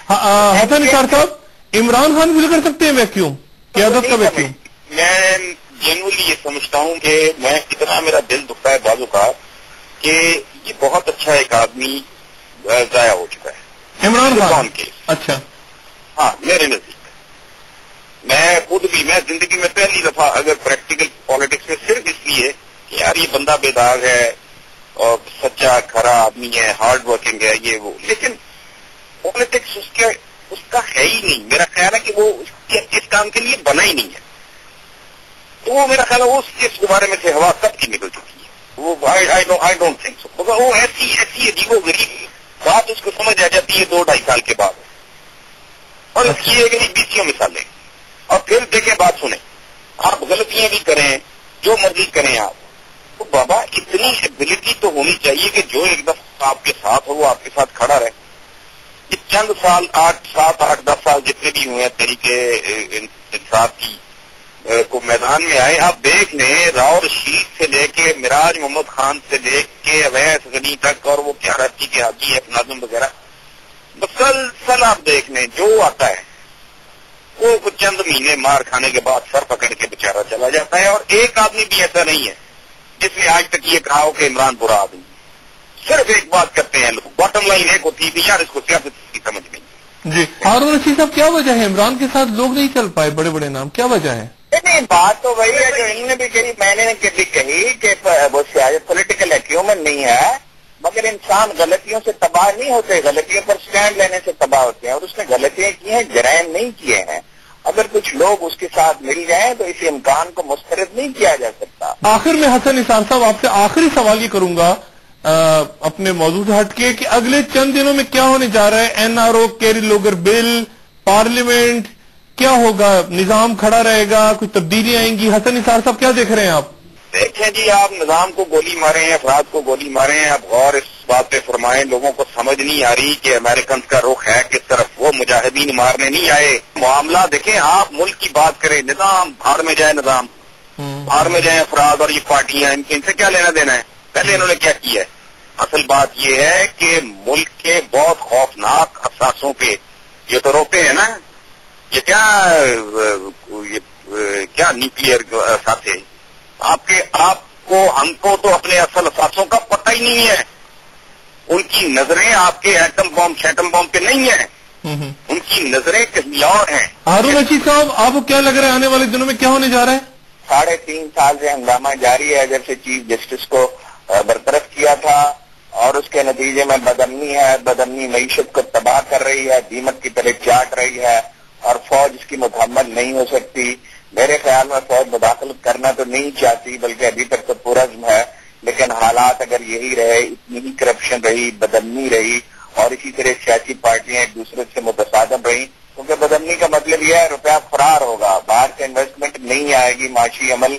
حسن نثار صاحب، عمران خان فل کر سکتے ہیں ویکیوم، قیادت کا ویکیوم؟ میں جنرلی یہ سمجھتا ہوں کہ میں اتنا میرا دل دکھتا ہے بعض اوقات کہ یہ بہت اچھا ایک آدمی ضائع ہو چکا ہے، عمران خان کے۔ اچھا، ہاں میرے نزدیک میں خود بھی، میں زندگی میں پہلی دفعہ اگر پریکٹیکل پالیٹکس میں صرف اس لیے کہ یار یہ بندہ بے داغ ہے اور سچا کھرا آدمی ہے، ہارڈ ورکنگ ہے، یہ وہ، لیکن پالیٹکس اس کا ہے ہی نہیں۔ میرا خیال ہے کہ وہ اس کام کے لیے بنا ہی نہیں ہے، تو وہ میرا خیال ہے اس بارے میں سے ہوا کب کی نکل چکی ہے۔ وہ آئی ڈونٹ تھنک سو، وہ ایسی عجیب و غریب بات اس کو سمجھ آ جاتی ہے 2-2.5 سال کے بعد، اور اس کی ایک 20 مثالیں۔ اور پھر دیکھیں، بات سنیں، آپ غلطیاں بھی کریں، جو مرضی کریں آپ، تو بابا اتنی ایبلٹی تو ہونی چاہیے کہ جو ایک دفعہ آپ کے ساتھ ہو وہ آپ کے ساتھ کھڑا رہے۔ یہ چند سال 7-8-10 سال جتنے بھی ہوئے ہیں طریقے انصاف کی کو میدان میں آئے، آپ دیکھ لیں راؤ رشید سے لے کے مراج محمد خان سے لے کے اویس غنی تک، اور وہ کیا رہتی کے حاجی ہے ناظم وغیرہ، مسلسل آپ دیکھ لیں جو آتا ہے وہ چند مہینے مار کھانے کے بعد سر پکڑ کے بیچارہ چلا جاتا ہے، اور ایک آدمی بھی ایسا نہیں ہے جس نے آج تک یہ کہا ہو کہ عمران برا آدمی۔ صرف ایک بات کرتے ہیں لوگ، باٹم لائن ایک ہوتی ہے یار اس کو سیاست کی سمجھ نہیں۔ جی ہارون رشید صاحب، کیا وجہ ہے عمران کے ساتھ لوگ نہیں چل پائے بڑے بڑے نام، کیا وجہ ہے؟ نہیں، بات تو وہی ہے جو انہوں نے بھی کہی، میں نے بھی کہی کہ وہ پولیٹیکل ایکیومن نہیں ہے، مگر انسان غلطیوں سے تباہ نہیں ہوتے، غلطیوں پر سٹینڈ لینے سے تباہ ہوتے ہیں، اور اس نے غلطیاں کی ہیں، جرائم نہیں کیے ہیں۔ اگر کچھ لوگ اس کے ساتھ مل جائیں تو اس امکان کو مسترد نہیں کیا جا سکتا۔ آخر میں حسن نثار صاحب آپ سے آخری سوال یہ کروں گا اپنے موضوع سے ہٹ کے کہ اگلے چند دنوں میں کیا ہونے جا رہا ہے؟ NRO carry Lugar bill, parliament, کیا ہوگا؟ نظام کھڑا رہے گا؟ کچھ تبدیلیاں آئیں گی؟ حسن نثار صاحب کیا دیکھ رہے ہیں آپ؟ دیکھیں جی، آپ نظام کو گولی مارے ہیں، افراد کو گولی مارے ہیں، آپ غور اس بات پہ فرمائیں، لوگوں کو سمجھ نہیں آ رہی کہ امریکن کا رخ ہے کس طرف، وہ مجاہدین مارنے نہیں آئے۔ معاملہ دیکھیں، آپ ملک کی بات کریں، نظام بھاڑ میں جائے، نظام بھاڑ میں جائیں، افراد اور یہ پارٹیاں، ان سے کیا لینا دینا ہے؟ پہلے انہوں نے کیا کیا ہے؟ اصل بات یہ ہے کہ ملک کے بہت خوفناک اثاثوں پہ یہ تو روکتے ہیں نا، یہ کیا نیوکلیئر اثاثے، آپ کو ہم کو تو اپنے اصل اثاثوں کا پتہ ہی نہیں ہے۔ ان کی نظریں آپ کے ایٹم بم پہ نہیں ہیں، ان کی نظریں کہیں اور ہیں۔ ہارون رشید صاحب، آپ کو کیا لگ رہا ہے آنے والے دنوں میں کیا ہونے جا رہا ہے؟ 3.5 سال سے ہنگامہ جاری ہے جب سے چیف جسٹس کو برطرف کیا تھا، اور اس کے نتیجے میں بدامنی ہے، بدامنی معیشت کو تباہ کر رہی ہے، دیمک کی طرح چاٹ رہی ہے، اور فوج اس کی متحمل نہیں ہو سکتی۔ میرے خیال میں فوج مداخلت کرنا تو نہیں چاہتی، بلکہ ابھی تک تو پرعزم ہے، لیکن حالات اگر یہی رہے، اتنی ہی کرپشن رہی، بدامنی رہی، اور اسی طرح سیاسی پارٹیاں ایک دوسرے سے متصادم رہی، کیونکہ بدامنی کا مطلب یہ ہے روپیہ فرار ہوگا، باہر سے انویسٹمنٹ نہیں آئے گی، معاشی عمل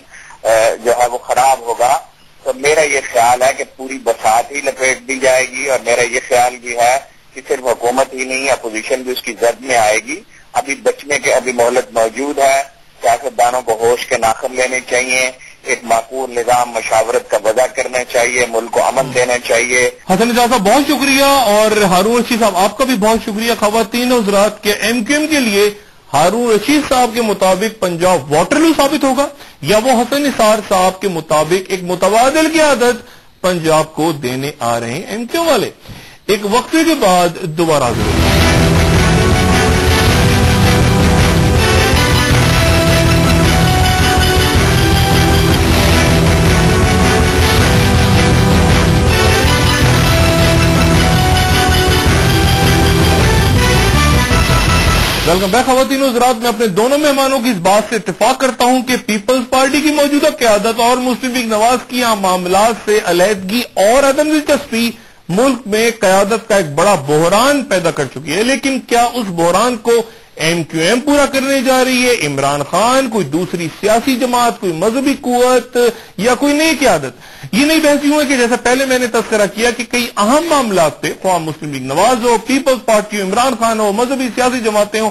جو ہے وہ خراب ہوگا۔ تو میرا یہ خیال ہے کہ پوری بساط ہی لپیٹ دی جائے گی، اور میرا یہ خیال بھی ہے کہ صرف حکومت ہی نہیں، اپوزیشن بھی اس کی زد میں آئے گی۔ ابھی بچنے کے ابھی مہلت موجود ہے، سیاستدانوں کو ہوش کے ناخن لینے چاہیے، ایک معقول نظام مشاورت کا وضع کرنا چاہیے، ملک کو امن دینا چاہیے۔ حسن نثار صاحب بہت شکریہ، اور ہارون رشید صاحب آپ کا بھی بہت شکریہ۔ خواتین حضرات کے MQM کے لیے ہارون رشید صاحب کے مطابق پنجاب واٹرلو ثابت ہوگا، یا وہ حسن نثار صاحب کے مطابق ایک متبادل کی عادت پنجاب کو دینے آ رہے ہیں MQM والے؟ ایک وقفے کے بعد دوبارہ حاضر ہوگا۔ ویلکم بیک خواتین و حضرات، میں اپنے دونوں مہمانوں کی اس بات سے اتفاق کرتا ہوں کہ پیپلز پارٹی کی موجودہ قیادت اور مسلم لیگ نواز کی عام معاملات سے علیحدگی اور عدم دلچسپی ملک میں قیادت کا ایک بڑا بحران پیدا کر چکی ہے۔ لیکن کیا اس بحران کو MQM پورا کرنے جا رہی ہے؟ عمران خان، کوئی دوسری سیاسی جماعت، کوئی مذہبی قوت، یا کوئی نئی قیادت؟ یہ نئی بحث یوں ہے کہ جیسا پہلے میں نے تذکرہ کیا کہ کئی اہم معاملات پہ، خواہ مسلم لیگ نواز ہو، پیپلز پارٹی ہو، عمران خان ہو، مذہبی سیاسی جماعتیں ہوں،